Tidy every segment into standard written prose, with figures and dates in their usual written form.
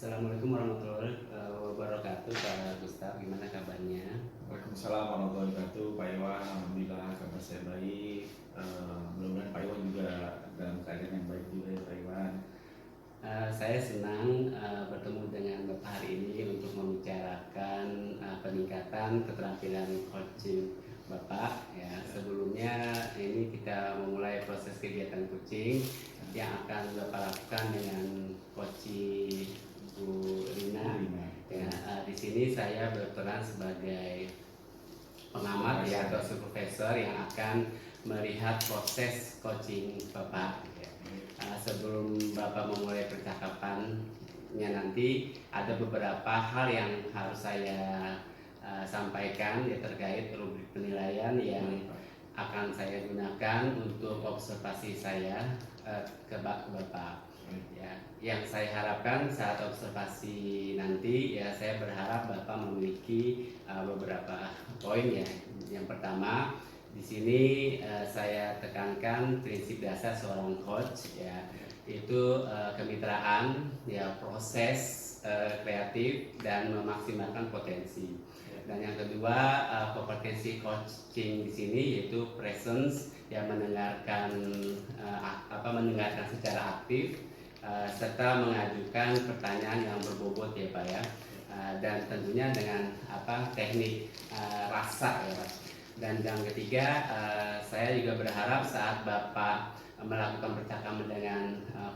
Assalamualaikum warahmatullahi wabarakatuh, Pak Gustaf. Gimana kabarnya? Waalaikumsalam warahmatullahi wabarakatuh, Pak Iwan. Alhamdulillah kabar saya baik. Mudah-mudahan Pak Iwan juga dalam keadaan yang baik juga ya Pak Iwan. Saya senang bertemu dengan Bapak hari ini untuk membicarakan peningkatan keterampilan coaching Bapak. Ya, sebelumnya ini kita memulai proses kegiatan coaching yang akan Bapak lakukan dengan coaching Bu Rina. Ya, di sini saya berperan sebagai pengamat ya atau supervisor yang akan melihat proses coaching Bapak. Sebelum Bapak memulai percakapannya nanti ada beberapa hal yang harus saya sampaikan ya terkait rubrik penilaian yang akan saya gunakan untuk observasi saya ke Bapak. Ya, yang saya harapkan saat observasi nanti ya saya berharap Bapak memiliki beberapa poin ya. Yang pertama, di sini saya tekankan prinsip dasar seorang coach ya, itu kemitraan ya, proses kreatif dan memaksimalkan potensi. Dan yang kedua, kompetensi coaching di sini yaitu presence yang mendengarkan mendengarkan secara aktif serta mengajukan pertanyaan yang berbobot ya Pak ya, dan tentunya dengan teknik rasa ya Pak. Dan yang ketiga, saya juga berharap saat Bapak melakukan percakapan dengan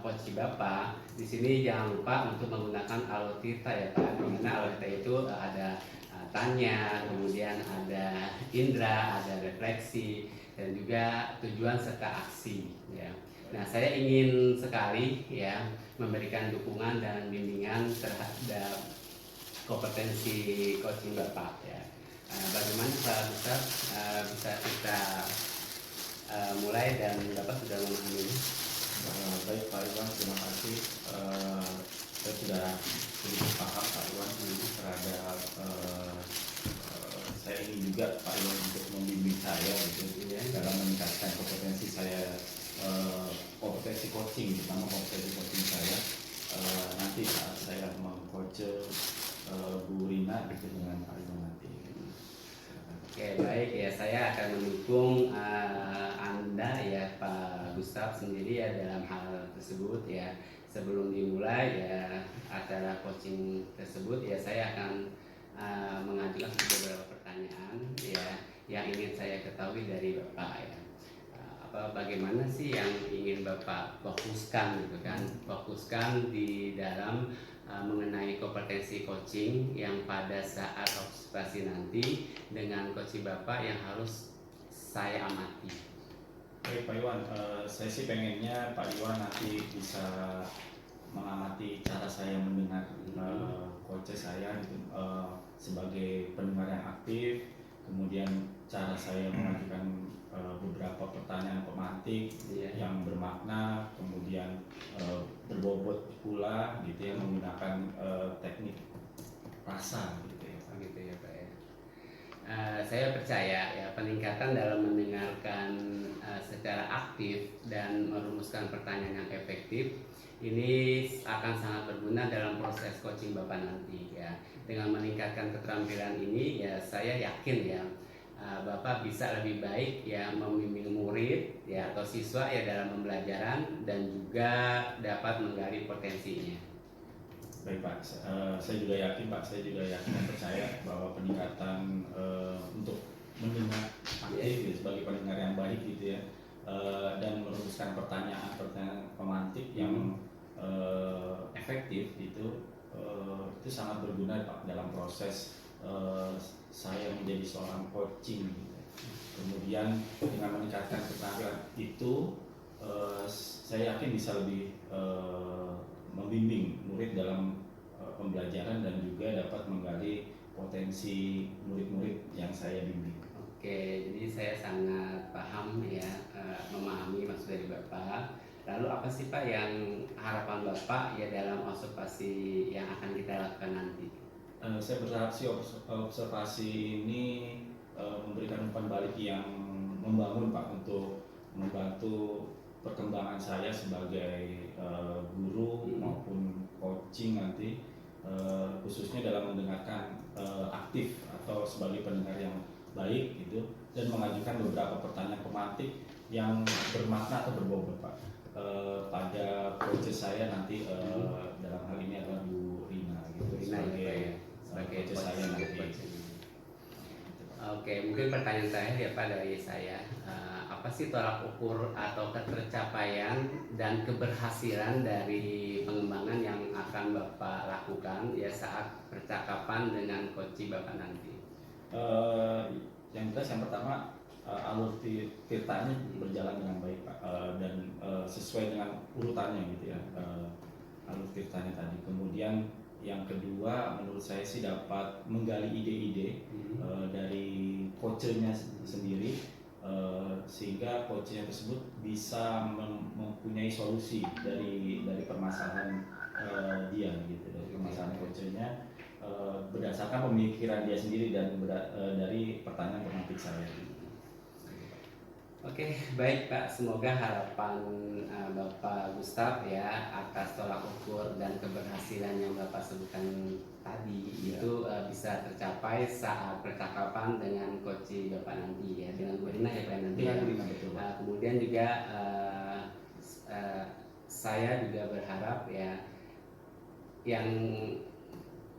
coach Bapak, di sini jangan lupa untuk menggunakan alutsista ya Pak. Karena alutsista itu ada tanya, kemudian ada indera, ada refleksi, dan juga tujuan serta aksi ya. Nah, saya ingin sekali ya memberikan dukungan dan bimbingan terhadap kompetensi coaching Bapak ya. Bagaimana Pak Gustaf, bisa kita mulai dan Bapak sudah memahami? Baik Pak Iwan, terima kasih. Saya sudah sedikit paham Pak Iwan terhadap saya ingin juga Pak Iwan untuk membimbing saya gitu ya, dalam meningkatkan kompetensi saya, kompetensi coaching, terutama kompetensi coaching saya nanti saat saya mengcoach Bu Rina gitu dengan Pak Iwan nanti. Oke, baik ya, saya akan mendukung Anda ya Pak Gustaf sendiri ya dalam hal tersebut ya. Sebelum dimulai ya acara coaching tersebut ya, saya akan mengajukan beberapa pertanyaan ya yang ingin saya ketahui dari Bapak ya. Bagaimana sih yang ingin Bapak fokuskan gitu kan? Fokuskan di dalam mengenai kompetensi coaching yang pada saat observasi nanti dengan coach Bapak yang harus saya amati. Baik Pak Iwan, saya sih pengennya Pak Iwan nanti bisa mengamati cara saya mendengar coach saya gitu, sebagai pendengar yang aktif, kemudian cara saya mengajukan beberapa pertanyaan pemantik yang bermakna, kemudian berbobot pula gitu ya, menggunakan teknik rasa gitu ya. Gitu ya Pak ya. Saya percaya ya peningkatan dalam mendengarkan secara aktif dan merumuskan pertanyaan yang efektif ini akan sangat berguna dalam proses coaching Bapak nanti ya. Dengan meningkatkan keterampilan ini ya saya yakin ya Bapak bisa lebih baik ya membimbing murid ya atau siswa ya dalam pembelajaran dan juga dapat menggali potensinya. Baik Pak, saya juga yakin Pak, saya juga yakin dan percaya bahwa peningkatan untuk mendengar aktif gitu, sebagai pendengar yang baik gitu ya, dan merumuskan pertanyaan pemantik yang efektif itu sangat berguna Pak dalam proses saya menjadi seorang coaching gitu. Kemudian dengan meningkatkan keterampilan itu saya yakin bisa lebih membimbing murid dalam pembelajaran dan juga dapat menggali potensi murid-murid yang saya bimbing. Oke, jadi saya sangat paham ya, memahami maksud dari Bapak. Lalu apa sih Pak yang harapan Bapak ya dalam observasi yang akan kita lakukan nanti? Saya berharap sih observasi ini memberikan umpan balik yang membangun Pak, untuk membantu perkembangan saya sebagai guru maupun coaching nanti, khususnya dalam mendengarkan aktif atau sebagai pendengar yang baik gitu, dan mengajukan beberapa pertanyaan pemantik yang bermakna atau berbobot Pak pada coach saya nanti dalam hal ini adalah Bu Rina gitu, Bu Rina sebagai coach saya nanti. Oke, mungkin pertanyaan terakhir ya Pak dari saya, apa sih tolak ukur atau ketercapaian dan keberhasilan dari pengembangan yang akan Bapak lakukan ya saat percakapan dengan coach Bapak nanti? Yang jelas yang pertama alur tirtanya berjalan dengan baik Pak, dan sesuai dengan urutannya gitu ya, alur tirtanya tadi. Kemudian yang kedua menurut saya sih dapat menggali ide-ide dari coachnya sendiri, sehingga coachnya tersebut bisa mempunyai solusi dari permasalahan dia gitu, dari permasalahan coachnya berdasarkan pemikiran dia sendiri dan dari pertanyaan pemantik saya. Oke, baik Pak. Semoga harapan Bapak Gustaf ya atas tolak ukur dan keberhasilan yang Bapak sebutkan tadi itu bisa tercapai saat percakapan dengan coach Bapak nanti ya, dengan Bu Rina ya Pak nanti. Dengan Bu Rina, betul. Kemudian juga saya juga berharap ya yang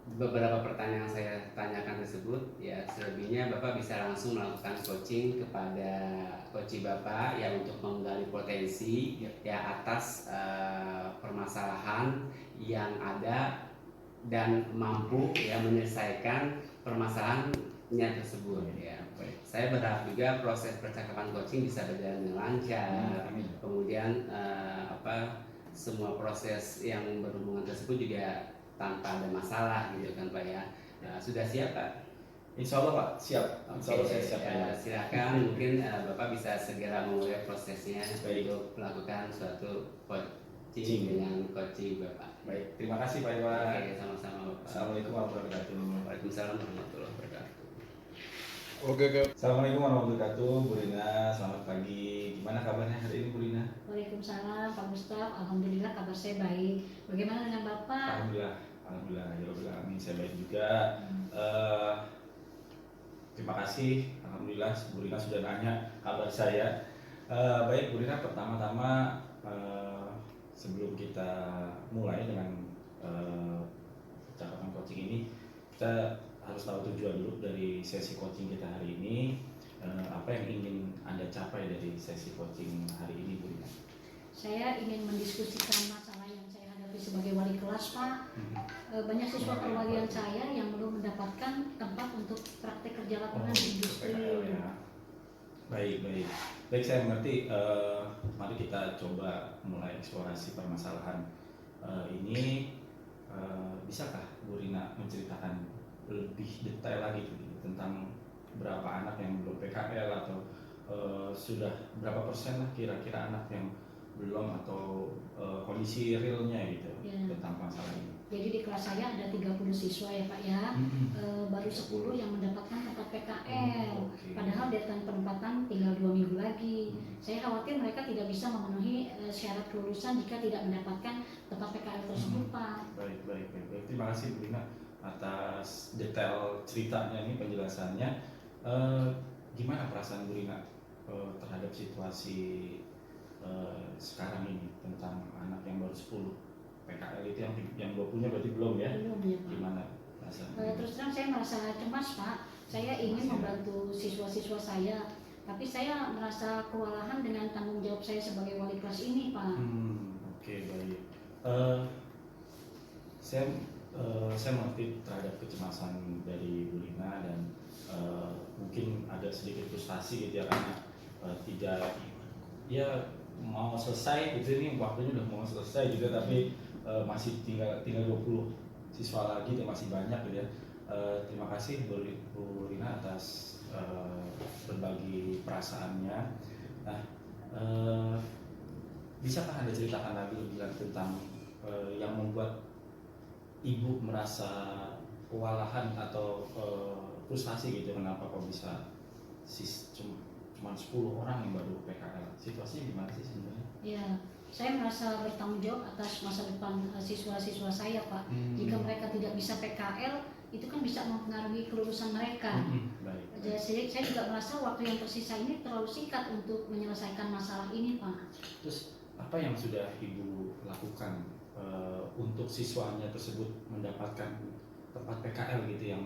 beberapa pertanyaan yang saya tanyakan tersebut ya selebihnya Bapak bisa langsung melakukan coaching kepada coach Bapak ya untuk menggali potensi ya atas permasalahan yang ada dan mampu ya menyelesaikan permasalahannya tersebut ya. Saya berharap juga proses percakapan coaching bisa berjalan dengan lancar. Kemudian semua proses yang berhubungan tersebut juga tanpa ada masalah gitu kan Pak ya. Sudah siap Pak? Insya Allah Pak, siap. Insya Allah saya siap. Silakan mungkin Bapak bisa segera memulai prosesnya untuk melakukan suatu coaching dengan coach Bapak. Baik, terima kasih Pak Iwan. Oke, sama-sama Bapak. Assalamualaikum warahmatullahi wabarakatuh. Waalaikumsalam warahmatullahi wabarakatuh. Oke. Assalamualaikum warahmatullahi wabarakatuh, Bu Rina. Selamat pagi. Gimana kabarnya hari ini Bu Rina? Waalaikumsalam Pak Gustaf. Alhamdulillah kabar saya baik. Bagaimana dengan Bapak? Alhamdulillah. Ya Rabbil Alamin, saya baik juga. Terima kasih. Alhamdulillah Bu Rina sudah nanya kabar saya. Baik Bu Rina, pertama-tama sebelum kita mulai dengan percakapan coaching ini, kita harus tahu tujuan dulu dari sesi coaching kita hari ini. Apa yang ingin Anda capai dari sesi coaching hari ini, Bu Rina? Saya ingin mendiskusikan masalah yang saya hadapi sebagai wali kelas, Pak. Banyak siswa perwalian saya yang belum mendapatkan tempat untuk praktek kerja lapangan di industri. Baik, saya mengerti. Mari kita coba mulai eksplorasi permasalahan ini. Bisakah Bu Rina menceritakan lebih detail lagi tentang berapa anak yang belum PKL atau sudah berapa persen lah kira-kira anak yang belum, atau kondisi realnya gitu tentang masalah ini? Jadi di kelas saya ada 30 siswa ya Pak ya, baru 10 yang mendapatkan tempat PKL, padahal deadline penempatan tinggal 2 minggu lagi. Saya khawatir mereka tidak bisa memenuhi syarat kelulusan jika tidak mendapatkan tempat PKL tersebut Pak. Baik. Terima kasih Bu Rina atas detail ceritanya ini, penjelasannya. Gimana perasaan Bu Rina terhadap situasi sekarang ini tentang anak yang baru 10 PKL itu, yang 20-nya berarti belum ya? Belum ya Pak. Gimana rasanya? Terus terang saya merasa cemas Pak. Saya ingin membantu siswa-siswa saya, tapi saya merasa kewalahan dengan tanggung jawab saya sebagai wali kelas ini Pak. Oke, baik. Saya mengerti terhadap kecemasan dari Bu Rina, dan mungkin ada sedikit frustasi gitu ya, karena tidak ya mau selesai gitu, ini waktunya udah mau selesai gitu, tapi masih tinggal 20 siswa lagi dan masih banyak gitu ya. Terima kasih Bu Rina atas berbagi perasaannya. Nah, bisakah Anda ceritakan lagi lebih lanjut tentang yang membuat Ibu merasa kewalahan atau frustasi gitu, kenapa kok bisa cuma 10 orang yang baru PKL? Situasinya gimana sih sebenarnya? Ya, saya merasa bertanggung jawab atas masa depan siswa-siswa saya, Pak. Jika mereka tidak bisa PKL, itu kan bisa mempengaruhi kelulusan mereka. Baik. Jadi saya juga merasa waktu yang tersisa ini terlalu singkat untuk menyelesaikan masalah ini, Pak. Terus apa yang sudah Ibu lakukan untuk siswanya tersebut mendapatkan tempat PKL gitu yang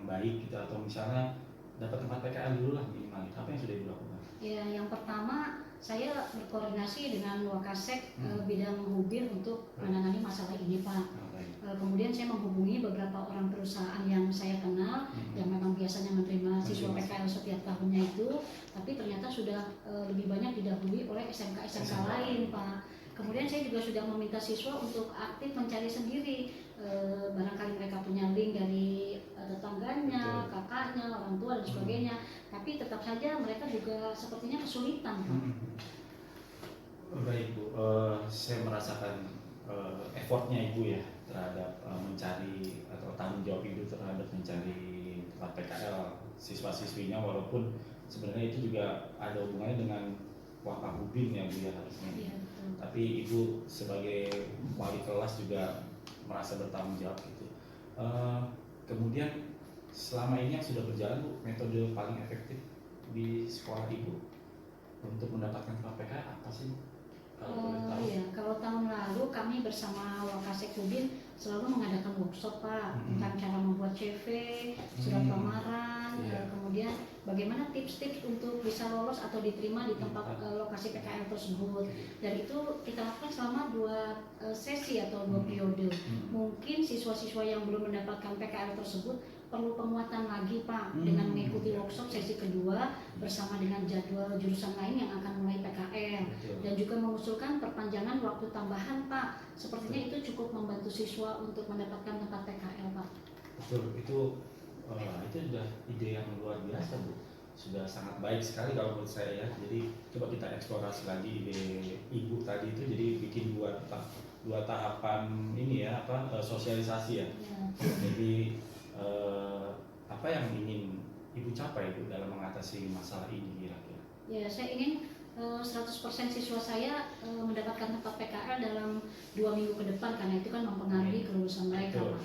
baik gitu, atau misalnya dapat tempat PKL dulu lah minimal. Apa yang sudah Ibu lakukan? Ya, yang pertama saya berkoordinasi dengan Wakasek bidang Hubir untuk menangani masalah ini, Pak. Kemudian saya menghubungi beberapa orang perusahaan yang saya kenal yang memang biasanya menerima siswa PKL setiap tahunnya itu, tapi ternyata sudah lebih banyak didahului oleh SMK lain, Pak. Kemudian saya juga sudah meminta siswa untuk aktif mencari sendiri, barangkali mereka punya link dari tetangganya, kakaknya, orang tua dan sebagainya. Tapi tetap saja mereka juga sepertinya kesulitan, Pak. Baik Bu, saya merasakan effortnya Ibu ya terhadap mencari atau tanggung jawab Ibu terhadap mencari tempat PKL siswa-siswinya, walaupun sebenarnya itu juga ada hubungannya dengan Wakahubin ya Bu ya harusnya. Iya, tapi Ibu sebagai wali kelas juga merasa bertanggung jawab gitu. Kemudian selama ini yang sudah berjalan Bu, metode paling efektif di sekolah Ibu untuk mendapatkan tempat PKL apa sih Bu? Iya, kalau tahun lalu kami bersama Wakasek Hubin selalu mengadakan workshop, Pak, tentang cara membuat CV, surat lamaran, kemudian bagaimana tips-tips untuk bisa lolos atau diterima di tempat lokasi PKL tersebut. Dan itu kita lakukan selama 2 sesi atau 2 periode. Mungkin siswa-siswa yang belum mendapatkan PKL tersebut perlu penguatan lagi, Pak, dengan mengikuti workshop sesi kedua bersama dengan jadwal jurusan lain yang akan mulai PKL. Dan juga mengusulkan perpanjangan waktu tambahan, Pak. Sepertinya itu cukup membantu siswa untuk mendapatkan tempat PKL, Pak. Betul, itu sudah ide yang luar biasa Bu, sudah sangat baik sekali kalau menurut saya ya. Jadi coba kita eksplorasi lagi ide Ibu tadi itu, jadi bikin dua tahapan ini ya, sosialisasi ya. Jadi apa yang ingin Ibu capai Bu dalam mengatasi masalah ini kira-kira? Ya, saya ingin 100% siswa saya mendapatkan tempat PKL dalam 2 minggu ke depan, karena itu kan mempengaruhi kelulusan mereka, Pak.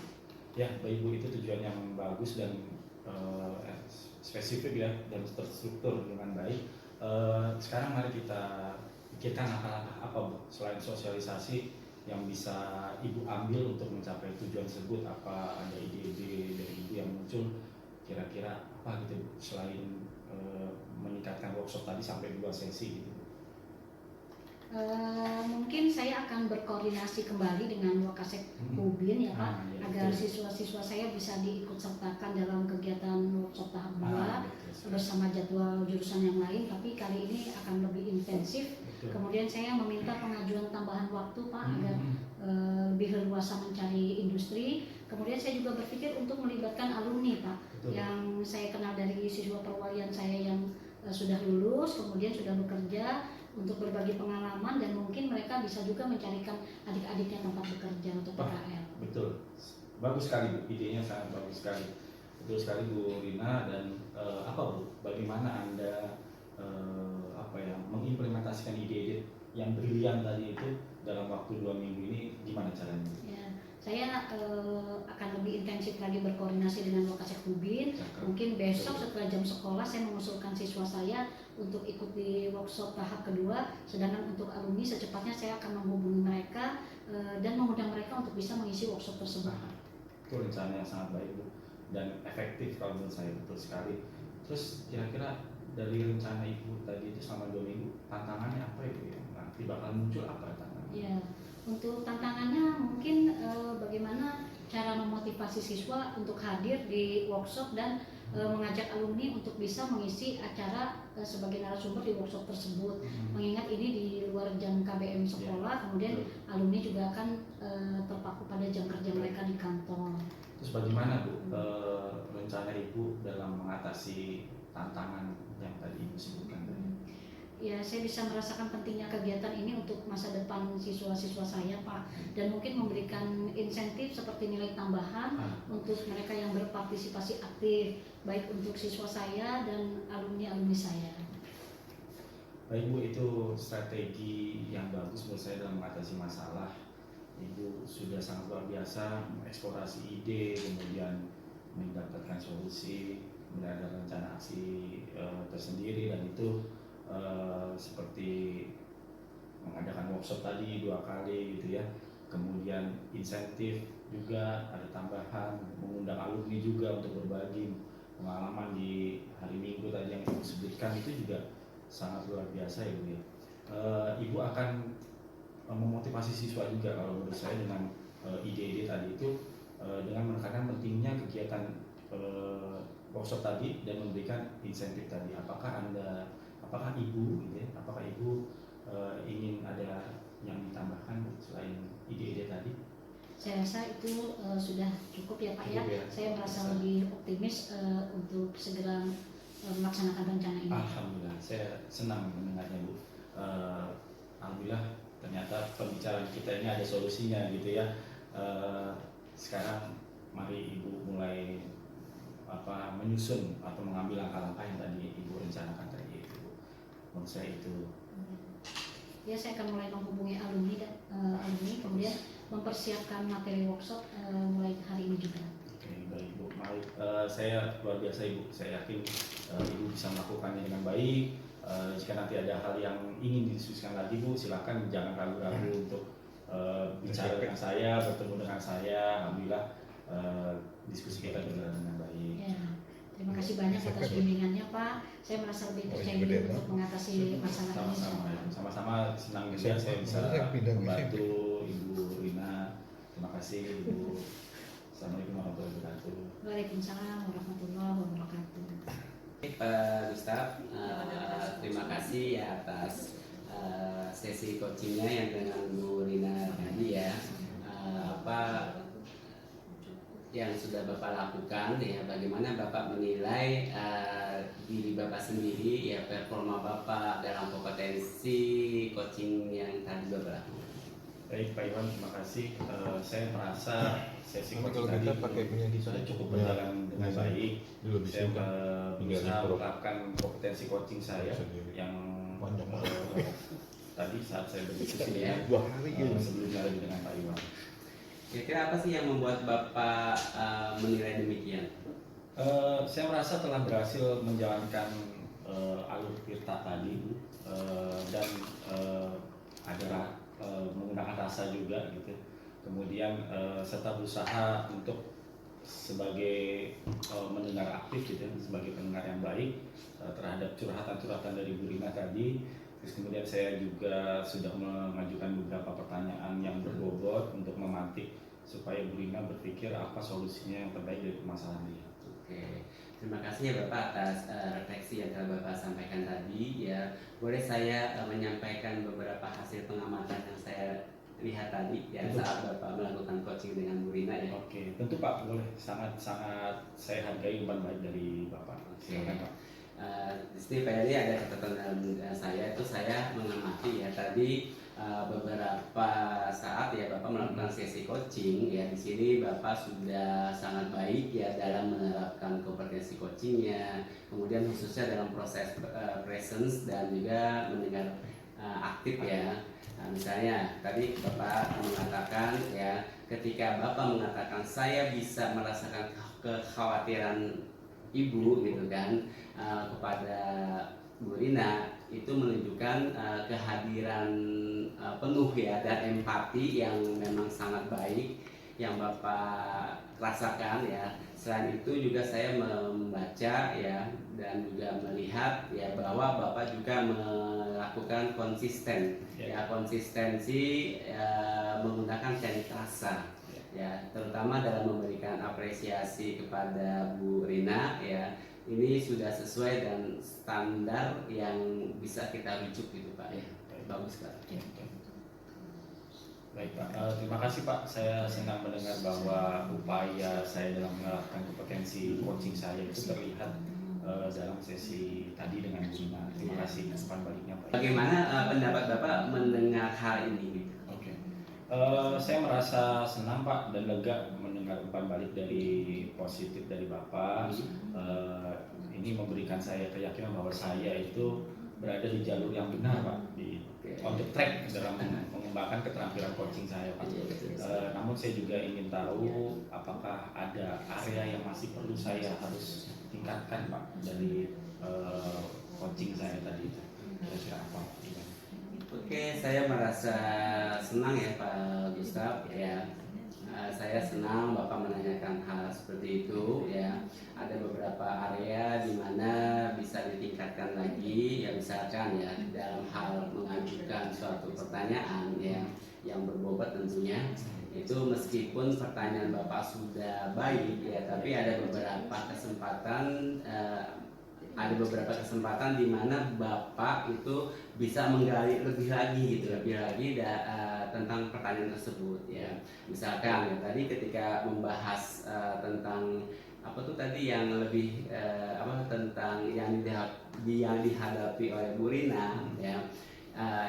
Ya, Bapak Ibu, itu tujuan yang bagus dan spesifik ya, dan terstruktur dengan baik. Sekarang mari kita pikirkan langkah-langkah apa Bu selain sosialisasi yang bisa Ibu ambil untuk mencapai tujuan tersebut. Apa ada ide-ide dari Ibu yang muncul kira-kira apa gitu Bu, selain meningkatkan workshop tadi sampai 2 sesi gitu? Mungkin saya akan berkoordinasi kembali dengan Wakasek Hubin ya, Pak, agar siswa-siswa saya bisa diikut sertakan dalam kegiatan workshop tahap 2 bersama jadwal jurusan yang lain, tapi kali ini akan lebih intensif. Kemudian saya meminta pengajuan tambahan waktu, Pak, agar lebih leluasa mencari industri. Kemudian saya juga berpikir untuk melibatkan alumni, Pak, yang saya kenal dari siswa perwalian saya yang sudah lulus, kemudian sudah bekerja, untuk berbagi pengalaman, dan mungkin mereka bisa juga mencarikan adik-adiknya tempat bekerja untuk PKL. Betul, bagus sekali Bu, idenya sangat bagus sekali. Betul sekali Bu Rina. Dan Bu, bagaimana Anda mengimplementasikan ide-ide yang brilian tadi itu dalam waktu 2 minggu ini, gimana caranya? Ya, saya akan lebih intensif lagi berkoordinasi dengan Wakasek Hubin. Mungkin besok setelah jam sekolah saya mengusulkan siswa saya untuk ikut di workshop tahap kedua, sedangkan untuk alumni secepatnya saya akan menghubungi mereka dan mengundang mereka untuk bisa mengisi workshop tersebut. Itu rencana yang sangat baik Bu, dan efektif kalau menurut saya, betul sekali. Terus kira-kira dari rencana Ibu tadi itu selama 2 minggu, tantangannya apa Ibu yang nanti bakal muncul, apa tantangannya? Ya, untuk tantangannya mungkin bagaimana cara memotivasi siswa untuk hadir di workshop dan mengajak alumni untuk bisa mengisi acara sebagai narasumber di workshop tersebut. Mengingat ini di luar jam KBM sekolah, kemudian alumni juga akan terpaku pada jam kerja mereka di kantor. Terus bagaimana Bu rencana Ibu dalam mengatasi tantangan yang tadi Ibu sebutkan tadi? Ya, saya bisa merasakan pentingnya kegiatan ini untuk masa depan siswa-siswa saya, Pak, dan mungkin memberikan insentif seperti nilai tambahan untuk mereka yang berpartisipasi aktif, baik untuk siswa saya dan alumni-alumni saya. Baik Bu, itu strategi yang bagus menurut saya dalam mengatasi masalah. Ibu sudah sangat luar biasa mengeksplorasi ide, kemudian mendapatkan solusi, kemudian ada rencana aksi tersendiri, dan itu seperti mengadakan workshop tadi 2 kali gitu ya. Kemudian insentif juga ada tambahan, mengundang alumni juga untuk berbagi pengalaman di hari Minggu tadi yang Ibu sebutkan, itu juga sangat luar biasa ya Bu ya. Ibu akan memotivasi siswa juga kalau menurut saya dengan ide-ide tadi itu, dengan menekankan pentingnya kegiatan workshop tadi dan memberikan insentif tadi. Apakah Ibu gitu ya, apakah Ibu ingin ada yang ditambahkan selain ide-ide tadi? Saya rasa itu sudah cukup ya Pak ya. Cukup ya. Saya merasa lebih optimis untuk segera melaksanakan rencana ini. Alhamdulillah, saya senang mendengarnya Bu. Alhamdulillah ternyata pembicaraan kita ini ada solusinya gitu ya. Sekarang mari Ibu mulai menyusun atau mengambil langkah-langkah yang tadi Ibu rencanakan tadi itu. Menurut saya itu. Ya, saya akan mulai menghubungi alumni kemudian mempersiapkan materi workshop mulai hari ini juga. Oke, baik Bu. Mari, saya luar biasa Ibu. Saya yakin Ibu bisa melakukannya dengan baik. Jika nanti ada hal yang ingin didiskusikan lagi Bu, silakan jangan ragu-ragu untuk bicara dengan saya, bertemu dengan saya. Alhamdulillah diskusi kita berjalan dengan baik. Ya, terima kasih banyak atas bimbingannya Pak. Saya merasa lebih percaya diri untuk mengatasi masalah ini. Sama-sama senang juga saya bisa membantu Ibu Rina. Terima kasih Ibu. Assalamualaikum warahmatullahi wabarakatuh. Waalaikumsalam warahmatullahi wabarakatuh. Pak Gustaf, terima kasih ya atas sesi coachingnya yang dengan Bu Rina tadi ya. Apa yang sudah Bapak lakukan ya, bagaimana Bapak menilai diri Bapak sendiri ya, performa Bapak dalam kompetensi coaching yang tadi Bapak lakukan. Baik Pak Iwan, terima kasih. Saya merasa sesi Kalau coaching kita tadi pakai punya di sudah sana, cukup punya berjalan dengan baik. dulu di Saya sini kan. berusaha menerapkan kompetensi coaching saya Sendiri. yang Panjang tadi saat saya berdiskusi Ya. ya, 2 hari ya. sebelumnya lagi dengan Pak Iwan. Kira-kira apa sih yang membuat Bapak menilai demikian? Saya merasa telah berhasil menjalankan alur tirta tadi, dan adalah menggunakan rasa juga gitu. Kemudian serta berusaha untuk sebagai mendengar aktif gitu, sebagai pendengar yang baik terhadap curhatan-curhatan dari Bu Rina tadi. Terus kemudian saya juga sudah mengajukan beberapa pertanyaan yang berbobot untuk memantik supaya Bu Rina berpikir apa solusinya yang terbaik dari permasalahan dia. Oke, terima kasih ya Bapak atas refleksi yang telah Bapak sampaikan tadi ya. Boleh saya menyampaikan beberapa hasil pengamatan yang saya lihat tadi ya saat Bapak melakukan coaching dengan Bu Rina ya. Oke, tentu Pak, boleh. Sangat saya hargai umpan baik dari Bapak. Silakan Pak. Di sini Pak Yadi ada catatan dalam saya itu, saya mengamati ya tadi beberapa saat ya Bapak melakukan sesi coaching ya. Di sini Bapak sudah sangat baik ya dalam menerapkan kompetensi coachingnya, kemudian khususnya dalam proses presence dan juga mendengar aktif ya. Nah, misalnya tadi Bapak mengatakan ya, ketika Bapak mengatakan saya bisa merasakan kekhawatiran Ibu gitu kan kepada Bu Rina, itu menunjukkan kehadiran penuh ya dan empati yang memang sangat baik yang Bapak rasakan ya. Selain itu juga saya membaca ya dan juga melihat ya bahwa Bapak juga melakukan konsisten ya, konsistensi menggunakan teknik rasa ya, terutama dalam memberikan apresiasi kepada Bu Rina ya. Ini sudah sesuai dan standar yang bisa kita rujuk gitu Pak ya. Bagus Pak. Baik Pak, terima kasih Pak. Saya senang mendengar bahwa upaya saya dalam menerapkan kompetensi coaching saya itu terlihat dalam sesi tadi dengan Bu Rina. Terima kasih umpan baliknya Pak. Bagaimana pendapat Bapak mendengar hal ini? Oke, saya merasa senang Pak dan lega mendengar umpan balik dari positif dari Bapak. Ini memberikan saya keyakinan bahwa saya itu berada di jalur yang benar Pak, di on the track dalam mengembangkan keterampilan coaching saya Pak. Namun saya juga ingin tahu apakah ada area yang masih perlu saya harus tingkatkan Pak dari coaching saya tadi itu. Kira-kira apa? Oke, saya merasa senang ya Pak Gustaf ya. Saya senang Bapak menanyakan hal seperti itu ya. Ada beberapa area di mana bisa ditingkatkan lagi ya, misalkan ya dalam hal mengajukan suatu pertanyaan ya yang berbobot tentunya. Itu meskipun pertanyaan Bapak sudah baik ya, tapi ada beberapa kesempatan di mana Bapak itu bisa menggali lebih lagi gitu, tentang pertanyaan tersebut ya. Misalkan ya tadi ketika membahas tentang apa tuh tadi yang lebih tentang yang dihadapi oleh Bu Rina ya.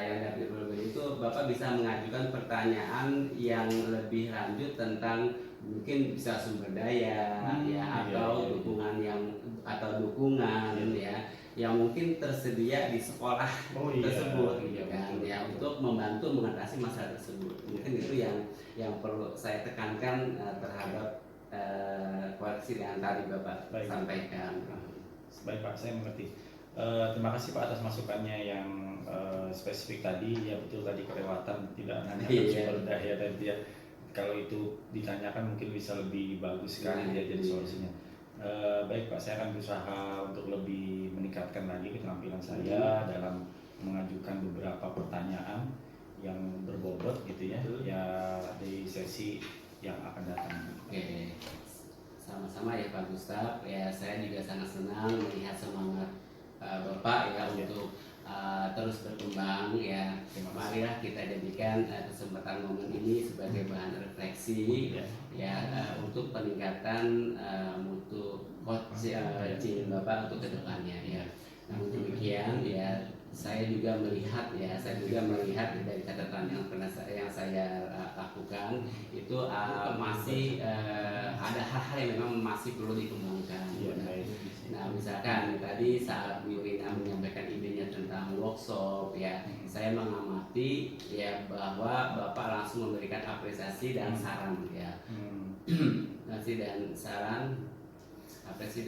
Yang dari berbagai itu Bapak bisa mengajukan pertanyaan yang lebih lanjut tentang mungkin bisa sumber daya ya, atau dukungan ya yang mungkin tersedia di sekolah tersebut gitu kan ya, untuk membantu mengatasi masalah tersebut. Mungkin itu yang perlu saya tekankan terhadap koreksi yang tadi Bapak sampaikan. Baik Pak, saya mengerti. Terima kasih Pak atas masukannya yang spesifik tadi. Ya betul, tadi kelewatan tidak menanyakan sumber daya tadi ya. Kalau itu ditanyakan mungkin bisa lebih bagus sekali ya jadi solusinya. Baik Pak, saya akan berusaha untuk lebih meningkatkan lagi keterampilan saya dalam mengajukan beberapa pertanyaan yang berbobot gitu ya, ya di sesi yang akan datang. Oke, sama-sama ya Pak Gustaf. Ya saya juga sangat senang melihat semangat Bapak ya untuk terus berkembang ya. Marilah kita jadikan kesempatan momen ini sebagai bahan refleksi ya untuk peningkatan mutu coaching Bapak untuk kedepannya ya. Namun demikian ya, saya juga melihat dari catatan yang saya lakukan itu masih ada hal-hal yang memang masih perlu dikembangkan. Nah, misalkan tadi saat Bu Rina menyampaikan idenya tentang workshop ya, saya mengamati ya bahwa Bapak langsung memberikan apresiasi dan saran ya. Apresiasi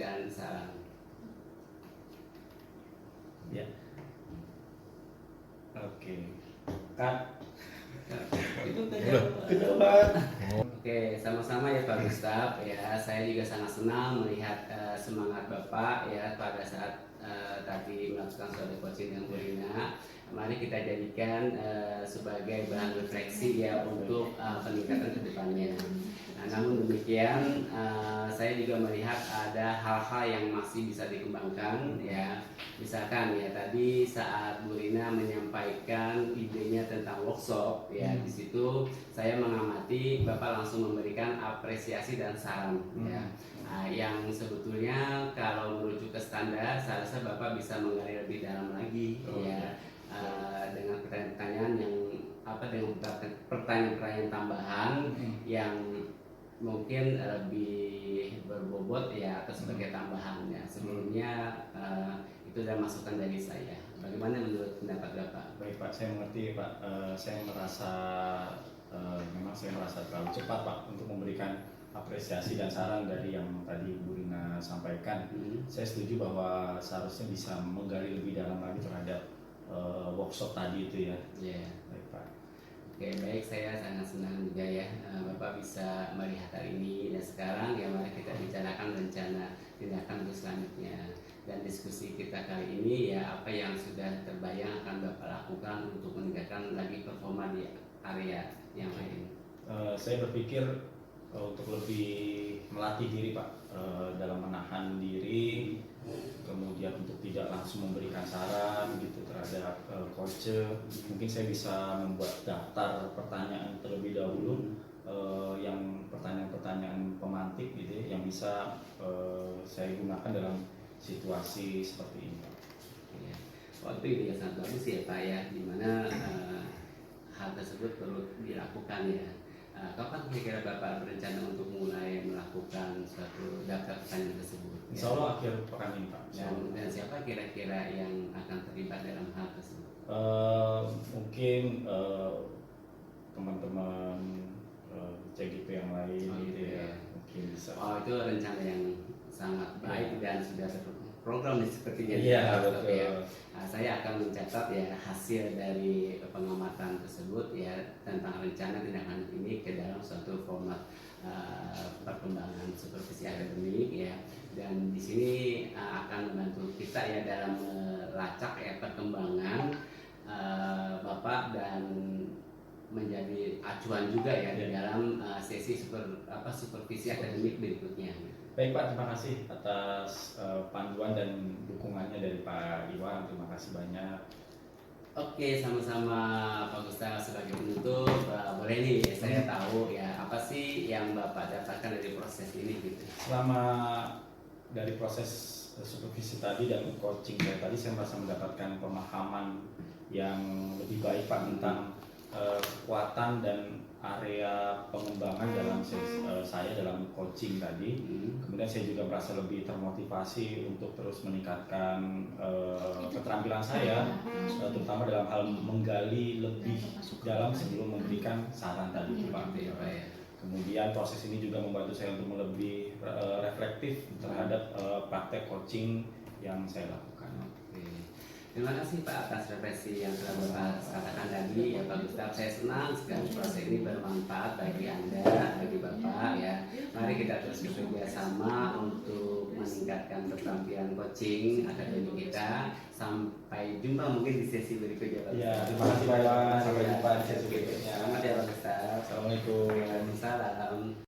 dan saran. Ya. Oke. Kak. Oke, sama-sama ya Pak Gustaf ya. Saya juga sangat senang melihat semangat Bapak ya pada saat tadi melakukan suatu coaching dengan Bu Rina. Mari kita jadikan sebagai bahan refleksi ya untuk peningkatan ke depannya. Nah, namun demikian saya juga melihat ada hal-hal yang masih bisa dikembangkan ya. Misalkan ya tadi saat Bu Rina menyampaikan idenya tentang workshop ya, di situ saya mengamati Bapak langsung memberikan apresiasi dan saran ya. Yang sebetulnya kalau merujuk ke standar seharusnya Bapak bisa menggali lebih dalam lagi ya. Dengan pertanyaan-pertanyaan yang dengan pertanyaan-pertanyaan tambahan yang mungkin lebih berbobot ya, atau sebagai tambahan ya. Sebelumnya itu adalah masukan dari saya. Bagaimana menurut pendapat Bapak? Baik Pak, saya mengerti Pak. Saya merasa memang saya merasa terlalu cepat Pak untuk memberikan apresiasi dan saran dari yang tadi Bu Rina sampaikan. Saya setuju bahwa seharusnya bisa menggali lebih dalam lagi terhadap workshop tadi itu ya. Baik Pak. Oke, baik, saya sangat senang juga ya Bapak bisa melihat hal ini. Dan sekarang ya mari kita bicarakan rencana tindakan untuk selanjutnya. Dan diskusi kita kali ini ya, apa yang sudah terbayang akan Bapak lakukan untuk meningkatkan lagi performa di area yang lain. Saya berpikir untuk lebih melatih diri Pak dalam menahan diri, kemudian untuk tidak langsung memberikan saran gitu terhadap coach. Mungkin saya bisa membuat daftar pertanyaan terlebih dahulu, yang pertanyaan-pertanyaan pemantik gitu ya, yang bisa saya gunakan dalam situasi seperti ini. Waktu ini sangat bagus ya Pak ya, dimana hal tersebut perlu dilakukan ya. kapan kira-kira Bapak berencana untuk mulai melakukan suatu daftar pertanyaan tersebut? Insya Allah akhir pekan ini Pak. Dan siapa kira-kira yang akan terlibat dalam hal tersebut? Mungkin teman-teman CGP yang lain gitu ya, mungkin bisa. Oh, itu rencana yang sangat baik dan sudah terprogram sepertinya. Iya, betul. Ya. Saya akan mencatat ya hasil dari pengamatan tersebut ya tentang rencana tindak lanjut ini ke dalam suatu format perkembangan supervisi akademik ya, dan di sini akan membantu kita ya dalam melacak ya perkembangan Bapak dan menjadi acuan juga ya di dalam sesi supervisi akademik berikutnya. Baik Pak, terima kasih atas panduan dan dukungannya dari Pak Iwan. Terima kasih banyak. Oke, sama-sama Pak Gustaf. Sebagai penutup, boleh nih saya tahu ya apa sih yang Bapak dapatkan dari proses ini gitu? Selama dari proses supervisi tadi dan coaching tadi, saya merasa mendapatkan pemahaman yang lebih baik Pak tentang kekuatan dan area pengembangan dalam saya dalam coaching tadi. Kemudian saya juga merasa lebih termotivasi untuk terus meningkatkan keterampilan saya, terutama dalam hal menggali lebih dalam sebelum memberikan saran tadi Pak. Kemudian proses ini juga membantu saya untuk lebih reflektif terhadap praktek coaching yang saya lakukan. Terima kasih Pak atas refleksi yang telah Bapak katakan tadi ya Pak Gustaf. Saya senang sekali proses ini bermanfaat bagi Anda, bagi Bapak ya. Mari kita terus bekerja sama untuk meningkatkan keterampilan coaching akademik kita. Sampai jumpa mungkin di sesi berikutnya Pak. Ya, terima kasih Pak Iwan. Sampai jumpa di sesi berikutnya. Selamat ya Pak Gustaf. Assalamualaikum. Waalaikumsalam.